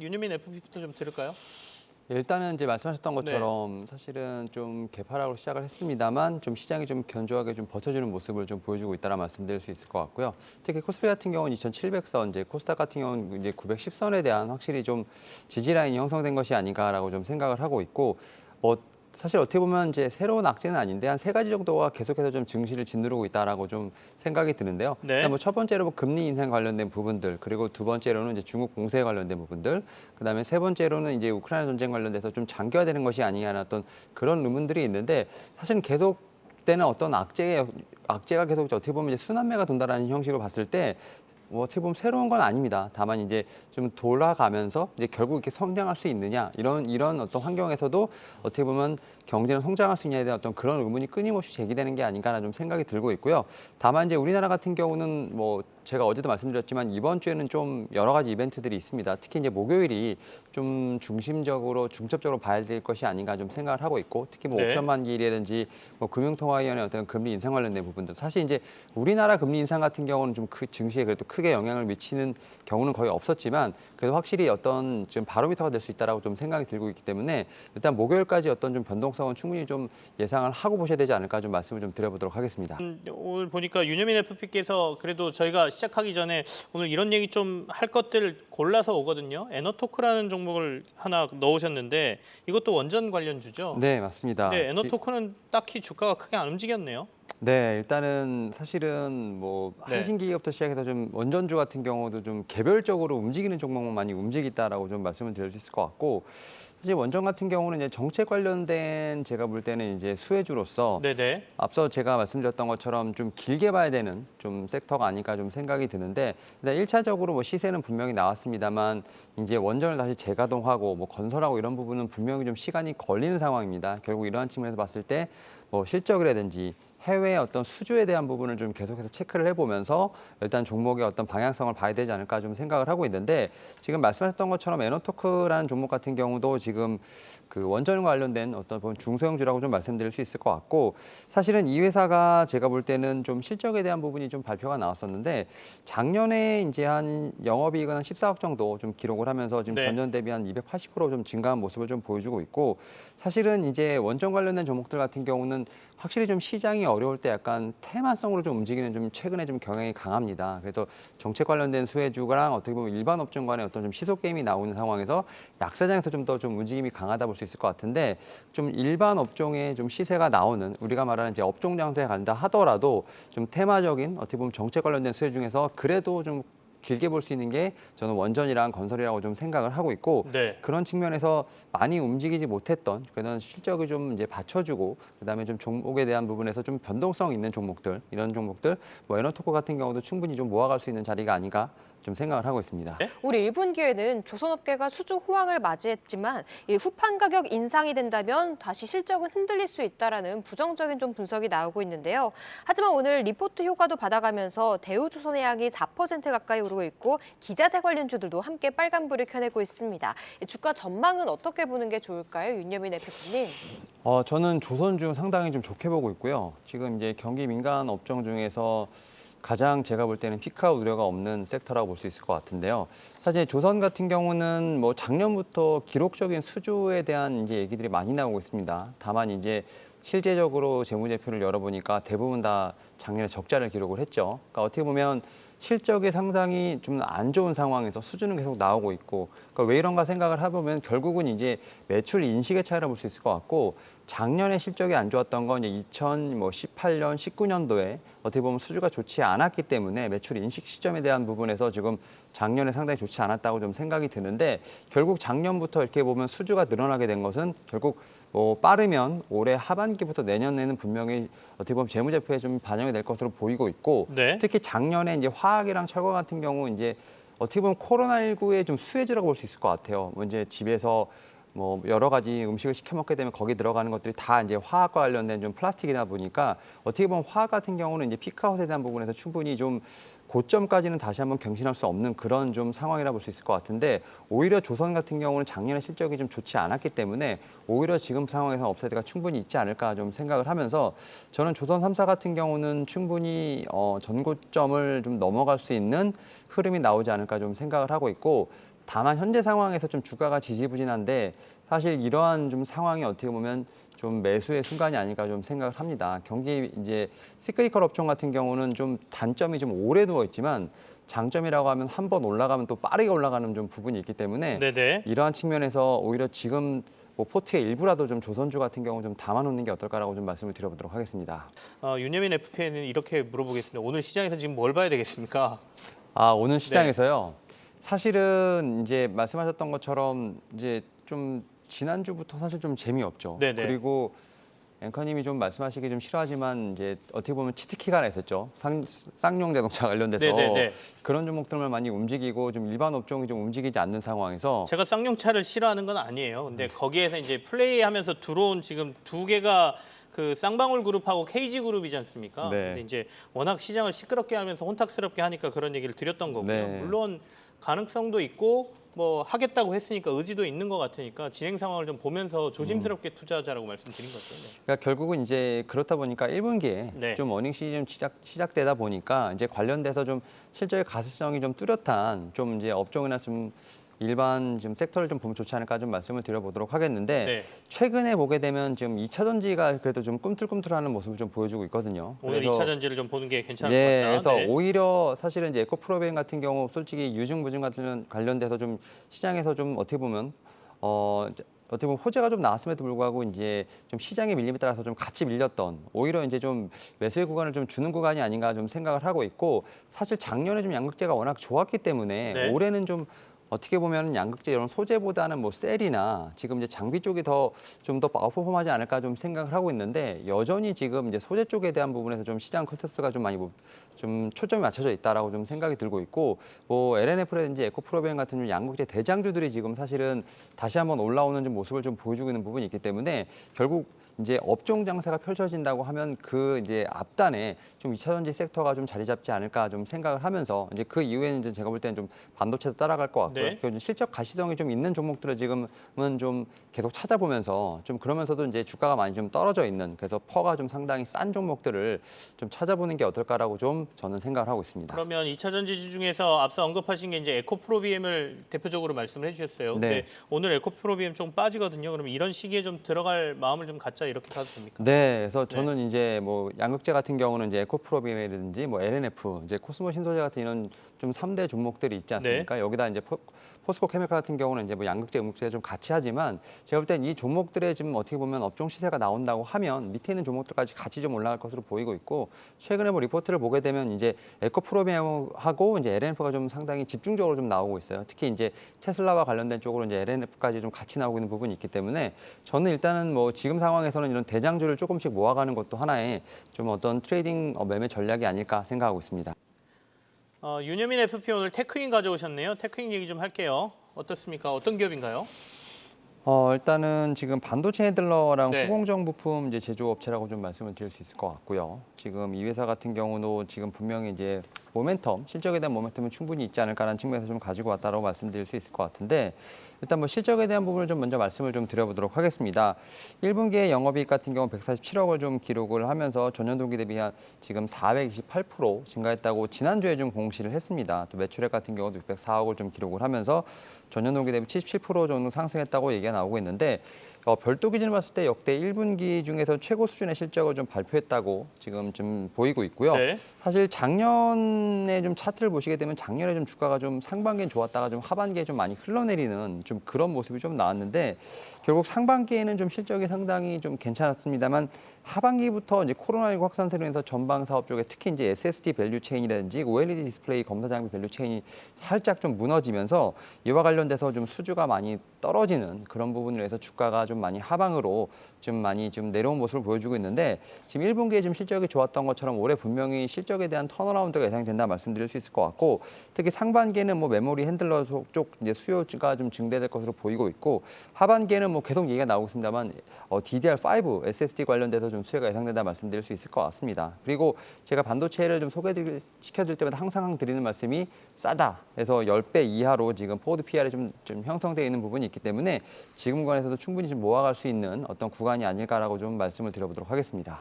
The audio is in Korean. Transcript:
윤유민 FP부터 좀 들을까요? 일단은 이제 말씀하셨던 것처럼 사실은 좀 개파락으로 시작을 했습니다만 좀 시장이 좀 견조하게 좀 버텨주는 모습을 좀 보여주고 있다는 말씀드릴 수 있을 것 같고요. 특히 코스피 같은 경우는 2,700선, 이제 코스닥 같은 경우는 이제 910선에 대한 확실히 좀 지지 라인이 형성된 것이 아닌가라고 좀 생각을 하고 있고, 뭐 사실 어떻게 보면 이제 새로운 악재는 아닌데 한 세 가지 정도가 계속해서 좀 증시를 짓누르고 있다라고 좀 생각이 드는데요. 일단 네. 뭐 첫 번째로 뭐 금리 인상 관련된 부분들, 그리고 두 번째로는 이제 중국 공세 관련된 부분들, 그다음에 세 번째로는 이제 우크라이나 전쟁 관련돼서 좀 장기화되는 것이 아니냐는 어떤 그런 의문들이 있는데, 사실은 계속되는 어떤 악재가 계속 어떻게 보면 이제 순환매가 돈다라는 형식으로 봤을 때 뭐 어떻게 보면 새로운 건 아닙니다. 다만 이제 좀 돌아가면서 이제 결국 이렇게 성장할 수 있느냐, 이런 어떤 환경에서도 어떻게 보면 경제는 성장할 수 있냐에 대한 어떤 그런 의문이 끊임없이 제기되는 게 아닌가라는 좀 생각이 들고 있고요. 다만 이제 우리나라 같은 경우는 뭐 제가 어제도 말씀드렸지만 이번 주에는 좀 여러 가지 이벤트들이 있습니다. 특히 이제 목요일이 좀 중점적으로 봐야 될 것이 아닌가 좀 생각을 하고 있고, 특히 뭐 옵션 네. 만기일이라든지 뭐 금융통화위원회 어떤 금리 인상 관련된 부분들, 사실 이제 우리나라 금리 인상 같은 경우는 좀 그 증시에 그래도 크게 영향을 미치는 경우는 거의 없었지만, 그래도 확실히 어떤 좀 바로미터가 될 수 있다라고 좀 생각이 들고 있기 때문에 일단 목요일까지 어떤 좀 변동성은 충분히 좀 예상을 하고 보셔야 되지 않을까 좀 말씀을 좀 드려보도록 하겠습니다. 오늘 보니까 윤여민 FP께서 그래도 저희가 시작하기 전에 오늘 이런 얘기 좀 할 것들 골라서 오거든요. 에너토크라는 종목을 하나 넣으셨는데 이것도 원전 관련주죠? 네, 맞습니다. 네, 에너토크는 딱히 주가가 크게 안 움직였네요. 네, 일단은 사실은 뭐 네. 한신기계부터 시작해서 좀 원전주 같은 경우도 좀 개별적으로 움직이는 종목만 많이 움직였다라고 좀 말씀을 드릴 수 있을 것 같고, 사실 원전 같은 경우는 이제 정책 관련된 제가 볼 때는 이제 수혜주로서 네네. 앞서 제가 말씀드렸던 것처럼 좀 길게 봐야 되는 좀 섹터가 아닐까 좀 생각이 드는데, 일단 1차적으로 뭐 시세는 분명히 나왔습니다만 이제 원전을 다시 재가동하고 뭐 건설하고 이런 부분은 분명히 좀 시간이 걸리는 상황입니다. 결국 이러한 측면에서 봤을 때 뭐 실적이라든지 해외의 어떤 수주에 대한 부분을 좀 계속해서 체크를 해보면서 일단 종목의 어떤 방향성을 봐야 되지 않을까 좀 생각을 하고 있는데, 지금 말씀하셨던 것처럼 에너토크라는 종목 같은 경우도 지금 그 원전과 관련된 어떤 보면 중소형주라고 좀 말씀드릴 수 있을 것 같고, 사실은 이 회사가 제가 볼 때는 좀 실적에 대한 부분이 좀 발표가 나왔었는데, 작년에 이제 한 영업이익은 한 14억 정도 좀 기록을 하면서 지금 네. 전년 대비 한 280%좀 증가한 모습을 좀 보여주고 있고, 사실은 이제 원전 관련된 종목들 같은 경우는 확실히 좀 시장이 어려울 때 약간 테마성으로 좀 움직이는 좀 최근에 좀 경향이 강합니다. 그래서 정책 관련된 수혜주랑 어떻게 보면 일반 업종 간의 어떤 좀 시소 게임이 나오는 상황에서 약세장에서 좀 더 좀 움직임이 강하다 볼 수 있을 것 같은데, 좀 일반 업종에 좀 시세가 나오는 우리가 말하는 이제 업종 장세에 간다 하더라도 좀 테마적인 어떻게 보면 정책 관련된 수혜 중에서 그래도 좀 길게 볼 수 있는 게 저는 원전이랑 건설이라고 좀 생각을 하고 있고, 네. 그런 측면에서 많이 움직이지 못했던 그런 실적을 좀 이제 받쳐주고, 그다음에 좀 종목에 대한 부분에서 좀 변동성 있는 종목들, 이런 종목들 뭐 에너토코 같은 경우도 충분히 좀 모아갈 수 있는 자리가 아닌가 좀 생각을 하고 있습니다. 우리 1분기에는 조선업계가 수주 호황을 맞이했지만 이 후판 가격 인상이 된다면 다시 실적은 흔들릴 수 있다라는 부정적인 좀 분석이 나오고 있는데요. 하지만 오늘 리포트 효과도 받아가면서 대우조선의 양이 4% 가까이 오르고 있고 기자재 관련주들도 함께 빨간불을 켜내고 있습니다. 주가 전망은 어떻게 보는 게 좋을까요, 윤여민 대표님? 저는 조선주 상당히 좀 좋게 보고 있고요. 지금 이제 경기 민감 업종 중에서 가장 제가 볼 때는 피크아웃 우려가 없는 섹터라고 볼 수 있을 것 같은데요. 사실 조선 같은 경우는 뭐 작년부터 기록적인 수주에 대한 이제 얘기들이 많이 나오고 있습니다. 다만 이제 실제적으로 재무제표를 열어보니까 대부분 다 작년에 적자를 기록을 했죠. 그러니까 어떻게 보면 실적이 상당히 좀 안 좋은 상황에서 수주는 계속 나오고 있고, 그러니까 왜 이런가 생각을 해보면 결국은 이제 매출 인식의 차이라 볼 수 있을 것 같고, 작년에 실적이 안 좋았던 건 이제 2018년, 19년도에 어떻게 보면 수주가 좋지 않았기 때문에 매출 인식 시점에 대한 부분에서 지금 작년에 상당히 좋지 않았다고 좀 생각이 드는데, 결국 작년부터 이렇게 보면 수주가 늘어나게 된 것은 결국 뭐 빠르면 올해 하반기부터 내년에는 분명히 어떻게 보면 재무제표에 좀 반영이 될 것으로 보이고 있고, 네. 특히 작년에 이제 화학이랑 철강 같은 경우 이제 어떻게 보면 코로나19의 좀 수혜주라고 볼 수 있을 것 같아요. 뭐 이제 집에서 뭐 여러 가지 음식을 시켜 먹게 되면 거기 들어가는 것들이 다 이제 화학과 관련된 좀 플라스틱이다 보니까 어떻게 보면 화학 같은 경우는 이제 피크아웃에 대한 부분에서 충분히 좀 고점까지는 다시 한번 경신할 수 없는 그런 좀 상황이라 볼 수 있을 것 같은데, 오히려 조선 같은 경우는 작년에 실적이 좀 좋지 않았기 때문에 오히려 지금 상황에서 업사이드가 충분히 있지 않을까 좀 생각을 하면서, 저는 조선 3사 같은 경우는 충분히 전고점을 좀 넘어갈 수 있는 흐름이 나오지 않을까 좀 생각을 하고 있고, 다만 현재 상황에서 좀 주가가 지지부진한데 사실 이러한 좀 상황이 어떻게 보면 좀 매수의 순간이 아닐까 좀 생각을 합니다. 경기 이제 시크릿컬 업종 같은 경우는 좀 단점이 좀 오래 누워 있지만 장점이라고 하면 한 번 올라가면 또 빠르게 올라가는 좀 부분이 있기 때문에 네네. 이러한 측면에서 오히려 지금 뭐 포트의 일부라도 좀 조선주 같은 경우 좀 담아놓는 게 어떨까라고 좀 말씀을 드려보도록 하겠습니다. 윤여민 FP는 이렇게 물어보겠습니다. 오늘 시장에서 지금 뭘 봐야 되겠습니까? 오늘 시장에서요. 사실은 이제 말씀하셨던 것처럼 이제 좀 지난주부터 사실 좀 재미없죠. 네네. 그리고 앵커님이 좀 말씀하시기 좀 싫어하지만 이제 어떻게 보면 치트키가 하나 있었죠. 쌍용 자동차 관련돼서 네네네. 그런 종목들만 많이 움직이고 좀 일반 업종이 좀 움직이지 않는 상황에서 제가 쌍용차를 싫어하는 건 아니에요. 근데 거기에서 이제 플레이하면서 들어온 지금 두 개가 그 쌍방울 그룹하고 KG 그룹이지 않습니까? 네. 근데 이제 워낙 시장을 시끄럽게 하면서 혼탁스럽게 하니까 그런 얘기를 드렸던 거고요. 네. 물론 가능성도 있고 뭐 하겠다고 했으니까 의지도 있는 것 같으니까 진행 상황을 좀 보면서 조심스럽게 투자하자라고 말씀드린 거죠. 네. 그러니까 결국은 이제 그렇다 보니까 1분기에 네. 좀 어닝 시즌 시작되다 보니까 이제 관련돼서 좀 실적의 가시성이 좀 뚜렷한 좀 이제 업종이나 좀 일반 지금 섹터를 좀 보면 좋지 않을까 좀 말씀을 드려보도록 하겠는데 네. 최근에 보게 되면 지금 2차 전지가 그래도 좀 꿈틀꿈틀하는 모습을 좀 보여주고 있거든요. 오늘 그래서 2차 전지를 좀 보는 게 괜찮을 네, 것 같다. 그래서 네. 오히려 사실은 이제 에코프로베인 같은 경우 솔직히 유증무증 같은 관련돼서 좀 시장에서 좀 어떻게 보면 어떻게 보면 호재가 좀 나왔음에도 불구하고 이제 좀 시장의 밀림에 따라서 좀 같이 밀렸던 오히려 이제 좀 매수의 구간을 좀 주는 구간이 아닌가 좀 생각을 하고 있고 사실 작년에 좀 양극재가 워낙 좋았기 때문에 네. 올해는 좀 어떻게 보면 양극재 이런 소재보다는 뭐 셀이나 지금 이제 장비 쪽이 좀 더 아웃퍼폼하지 않을까 좀 생각을 하고 있는데 여전히 지금 이제 소재 쪽에 대한 부분에서 좀 시장 컨센서스가 좀 많이 좀 초점이 맞춰져 있다라고 좀 생각이 들고 있고 뭐 LNF라든지 에코프로비엔 같은 좀 양극재 대장주들이 지금 사실은 다시 한번 올라오는 좀 모습을 좀 보여주고 있는 부분이 있기 때문에 결국 이제 업종 장사가 펼쳐진다고 하면 그 이제 앞단에 좀 2차 전지 섹터가 좀 자리 잡지 않을까 좀 생각을 하면서 이제 그 이후에는 이제 제가 볼 때는 좀 반도체도 따라갈 것 같고요. 네. 그리고 실적 가시성이 좀 있는 종목들을 지금은 좀 계속 찾아보면서 좀 그러면서도 이제 주가가 많이 좀 떨어져 있는 그래서 퍼가 좀 상당히 싼 종목들을 좀 찾아보는 게 어떨까라고 좀 저는 생각을 하고 있습니다. 그러면 2차 전지주 중에서 앞서 언급하신 게 이제 에코프로비엠을 대표적으로 말씀을 해주셨어요. 근데 네. 오늘 에코프로비엠 좀 빠지거든요. 그러면 이런 시기에 좀 들어갈 마음을 좀 갖자 이렇게 가도 됩니까? 네, 그래서 저는 이제 뭐 양극재 같은 경우는 이제 에코프로비엠이라든지 뭐 LNF, 이제 코스모 신소재 같은 이런 좀 3대 종목들이 있지 않습니까? 여기다 이제 포스코 케미칼 같은 경우는 이제 뭐 양극재, 음극재 좀 같이 하지만 제가 볼 땐 이 종목들의 지금 어떻게 보면 업종 시세가 나온다고 하면 밑에 있는 종목들까지 같이 좀 올라갈 것으로 보이고 있고 최근에 뭐 리포트를 보게 되면 이제 에코프로비엠하고 이제 LNF가 좀 상당히 집중적으로 좀 나오고 있어요. 특히 이제 테슬라와 관련된 쪽으로 이제 LNF까지 좀 같이 나오고 있는 부분이 있기 때문에 저는 일단은 뭐 지금 상황에서는 이런 대장주를 조금씩 모아가는 것도 하나의 좀 어떤 트레이딩 매매 전략이 아닐까 생각하고 있습니다. 윤여민 FP 오늘 테크인 가져오셨네요. 테크인 얘기 좀 할게요. 어떻습니까? 어떤 기업인가요? 일단은 지금 반도체 핸들러랑 네. 후공정 부품 이제 제조업체라고 좀 말씀을 드릴 수 있을 것 같고요. 지금 이 회사 같은 경우도 지금 분명히 이제 모멘텀, 실적에 대한 모멘텀은 충분히 있지 않을까라는 측면에서 좀 가지고 왔다라고 말씀드릴 수 있을 것 같은데 일단 뭐 실적에 대한 부분을 좀 먼저 말씀을 좀 드려보도록 하겠습니다. 1분기에 영업이익 같은 경우 147억을 좀 기록을 하면서 전년 동기 대비 한 지금 428% 증가했다고 지난주에 좀 공시를 했습니다. 또 매출액 같은 경우도 604억을 좀 기록을 하면서 전년 동기 대비 77% 정도 상승했다고 얘기가 나오고 있는데 별도 기준으로 봤을 때 역대 1분기 중에서 최고 수준의 실적을 좀 발표했다고 지금 좀 보이고 있고요. 네. 사실 작년에 좀 차트를 보시게 되면 작년에 좀 주가가 좀 상반기엔 좋았다가 좀 하반기에 좀 많이 흘러내리는 좀 그런 모습이 좀 나왔는데 결국 상반기에는 좀 실적이 상당히 좀 괜찮았습니다만 하반기부터 이제 코로나19 확산세로 인해서 전방 사업 쪽에 특히 이제 SSD 밸류 체인이라든지 OLED 디스플레이 검사 장비 밸류 체인이 살짝 좀 무너지면서 이와 관련돼서 좀 수주가 많이 떨어지는 그런 부분으로 해서 주가가 좀 많이 하방으로 좀 많이 좀 내려온 모습을 보여주고 있는데 지금 1분기에 좀 실적이 좋았던 것처럼 올해 분명히 실적에 대한 턴어라운드가 예상된다 말씀드릴 수 있을 것 같고 특히 상반기에는 뭐 메모리 핸들러 쪽 이제 수요가 좀 증대될 것으로 보이고 있고 하반기에는 뭐 계속 얘기가 나오고 있습니다만 DDR5 SSD 관련돼서 좀 수요가 예상된다 말씀드릴 수 있을 것 같습니다. 그리고 제가 반도체를 좀 시켜드릴 때마다 항상 드리는 말씀이 싸다. 그래서 10배 이하로 지금 포워드 PR이 좀 형성되어 있는 부분이 있기 때문에 지금 구간에서도 충분히 좀 모아갈 수 있는 어떤 구간이 아닐까라고 좀 말씀을 드려보도록 하겠습니다.